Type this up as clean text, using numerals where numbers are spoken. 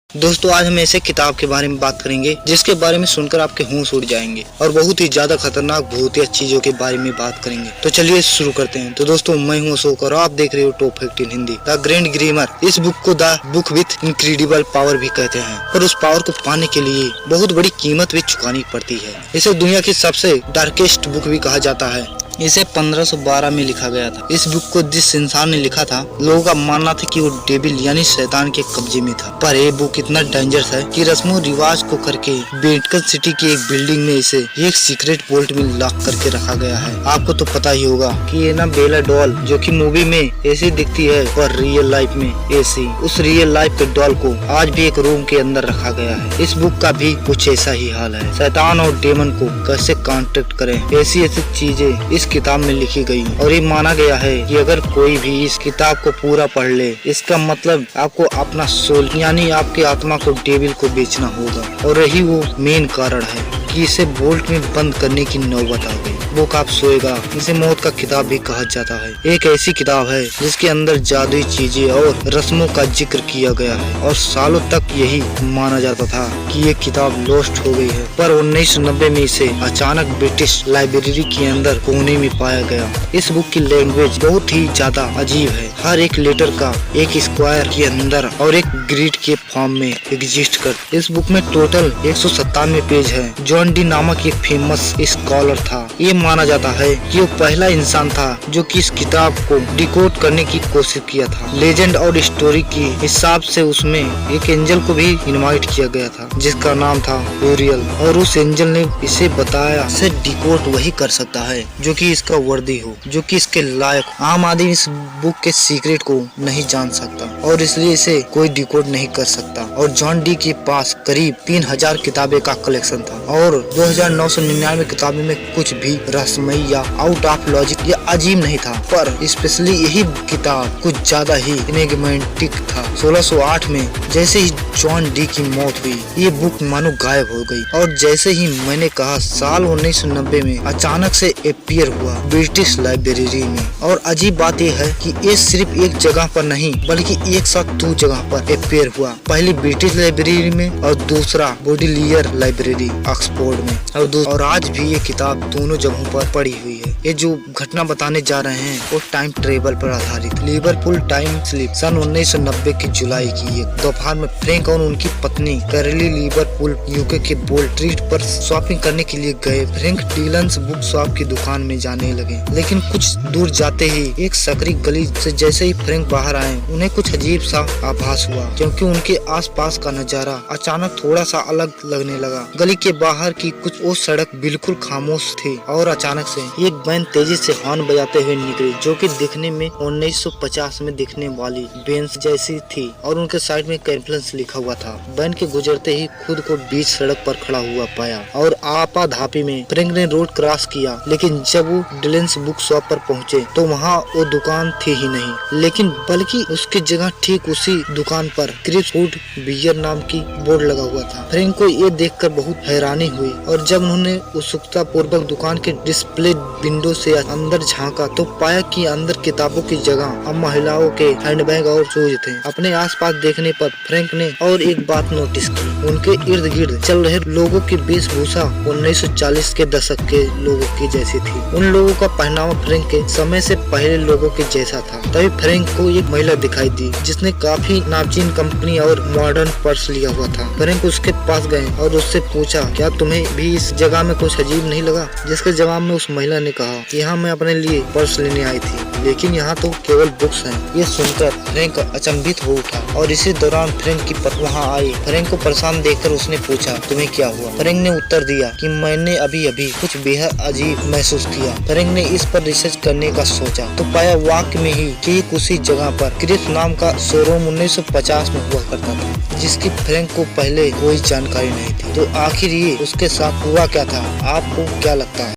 दोस्तों आज हम ऐसे किताब के बारे में बात करेंगे जिसके बारे में सुनकर आपके होश उड़ जाएंगे और बहुत ही ज्यादा खतरनाक भूतिया चीजों के बारे में बात करेंगे। तो चलिए शुरू करते हैं। तो दोस्तों मैं हूं अशोक और आप देख रहे हो टॉप 15 हिंदी। द ग्रैंड ग्रीमर, इस बुक को the book with incredible power भी कहते हैं और उस पावर को पाने के लिए बहुत बड़ी कीमत भी चुकानी पड़ती है। इसे दुनिया की सबसे डार्केस्ट बुक भी कहा जाता है। इसे 1512 में लिखा गया था। इस बुक को जिस इंसान ने लिखा था, लोगों का मानना था कि वो डेविल यानी शैतान के कब्जे में था। पर ये बुक इतना डेंजरस है कि रस्मों रिवाज को करके बेटकन सिटी की एक बिल्डिंग में इसे एक सीक्रेट वोल्ट में लॉक करके रखा गया है। आपको तो पता ही होगा कि ये ना बेला डॉल जो कि मूवी में ऐसी दिखती है और रियल लाइफ में ऐसी, उस रियल लाइफ के डॉल को आज भी एक रूम के अंदर रखा गया है। इस बुक का भी कुछ ऐसा ही हाल है। शैतान और डेमन को कैसे कांटेक्ट करें, ऐसी चीजें इस किताब में लिखी गई और ये माना गया है कि अगर कोई भी इस किताब को पूरा पढ़ ले, इसका मतलब आपको अपना सोल यानी आपकी आत्मा को डेविल को बेचना होगा। और यही वो मेन कारण है कि इसे वोल्ट में बंद करने की नौबत आ गई। बुक आप सोएगा, इसे मौत का किताब भी कहा जाता है। एक ऐसी किताब है जिसके अंदर जादुई चीजें और रस्मों का जिक्र किया गया है और सालों तक यही माना जाता था कि ये किताब लॉस्ट हो गई है। पर 1990 में इसे अचानक ब्रिटिश लाइब्रेरी के अंदर कोने में पाया गया। इस बुक की लैंग्वेज बहुत ही ज्यादा अजीब है। हर एक लेटर का एक स्क्वायर के अंदर और एक ग्रिड के फॉर्म में एग्जिस्ट कर। इस बुक में टोटल 197 पेज है। जॉन डी नामक एक फेमस स्कॉलर था। ये माना जाता है कि वो पहला इंसान था जो कि इस किताब को डिकोड करने की कोशिश किया था। लेजेंड और स्टोरी के हिसाब से उसमें एक एंजल को भी इनवाइट किया गया था जिसका नाम था यूरियल, और उस एंजल ने इसे बताया इसे डिकोड वही कर सकता है जो कि इसका वर्दी हो, जो कि इसके लायक। आम आदमी इस बुक के सीक्रेट को नहीं जान सकता और इसलिए इसे कोई डिकोड नहीं कर सकता। और जॉन डी के पास करीब 3000 किताबें का कलेक्शन था और 2999 किताबों में कुछ भी रहस्यमय या आउट ऑफ लॉजिक या अजीब नहीं था। पर स्पेशली यही किताब कुछ ज्यादा ही एनिग्मेटिक था। 1608 में जैसे ही जॉन डी की मौत हुई, ये बुक मानो गायब हो गई। और जैसे ही मैंने कहा, साल 1990 में अचानक से अपीयर हुआ ब्रिटिश लाइब्रेरी में। और अजीब बात यह है कि ये सिर्फ एक जगह पर नहीं बल्कि एक साथ 2 जगह पर अपीयर हुआ। पहली ब्रिटिश लाइब्रेरी में और दूसरा बोडिलियर लाइब्रेरी ऑक्सफोर्ड में। और आज भी ये किताब दोनों जगहों पर पड़ी हुई है। ये जो घटना बताने जा रहे हैं वो टाइम ट्रेवल पर आधारित। लिवरपूल टाइम स्लिप सन 1990 की जुलाई की दोपहर में फ्रैंक और उनकी पत्नी कैरली लिवरपूल यूके के बोल स्ट्रीट पर शॉपिंग करने के लिए गए। फ्रैंक डीलन्स बुक शॉप की दुकान में जाने लगे, लेकिन कुछ दूर जाते ही एक सकरी गली से जैसे ही फ्रैंक बाहर आए, उन्हें कुछ अजीब सा आभास हुआ क्योंकि उनके आसपास का नजारा अचानक थोड़ा सा अलग लगने लगा। गली के बाहर की कुछ वो सड़क बिल्कुल खामोश थी और अचानक से एक वैन तेजी से हॉर्न बजाते हुए निकली जो कि दिखने में 1950 में दिखने वाली बेंस जैसी थी और उनके साइड में कैम्पलेंस लिखा हुआ था। वैन के गुजरते ही खुद को बीच सड़क पर खड़ा हुआ पाया और आपाधापी में फ्रैंक ने रोड क्रॉस किया। लेकिन जब वो डिलेंस बुक शॉप पर पहुंचे तो वहाँ वो दुकान थी ही नहीं, लेकिन बल्कि उसकी जगह ठीक उसी दुकान पर क्रिप्स फूड बियर नाम की बोर्ड लगा हुआ था। फ्रैंक को ये देखकर बहुत हैरानी हुई और जब उन्होंने उत्सुकता पूर्वक दुकान के डिस्प्ले विंडो से अंदर झांका तो पाया कि अंदर किताबों की जगह अब महिलाओं के हैंडबैग और शूज थे। अपने आसपास देखने पर फ्रैंक ने और एक बात नोटिस की, उनके इर्द गिर्द चल रहे लोगों की वेशभूषा 1940 के दशक के लोगों की जैसी थी। उन लोगों का पहनावा फ्रैंक के समय से पहले लोगों के जैसा था। तभी फ्रैंक को एक महिला दिखाई दी जिसने काफी नामचीन कंपनी और मॉडर्न पर्स लिया हुआ था। फ्रैंक उसके पास गए और उससे पूछा, क्या तुम्हें भी इस जगह में कुछ अजीब नहीं लगा? जिसके जवाब में उस महिला ने कहा कि हाँ, मैं अपने लिए पर्स लेने आई थी, लेकिन यहाँ तो केवल बुक्स हैं। ये सुनकर फ्रैंक अचंभित हो उठा और इसी दौरान फ्रैंक की पत्नी वहाँ आई। फ्रैंक को परेशान देखकर उसने पूछा, तुम्हें क्या हुआ? फ्रैंक ने उत्तर दिया कि मैंने अभी अभी कुछ बेहद अजीब महसूस किया। फ्रैंक ने इस पर रिसर्च करने का सोचा तो पाया वाकई में ही कि उसी जगह पर क्रिप्स नाम का शोरूम 1950 में हुआ करता था, जिसकी फ्रैंक को पहले कोई जानकारी नहीं थी। तो आखिर ये उसके साथ हुआ क्या था? आपको क्या लगता है?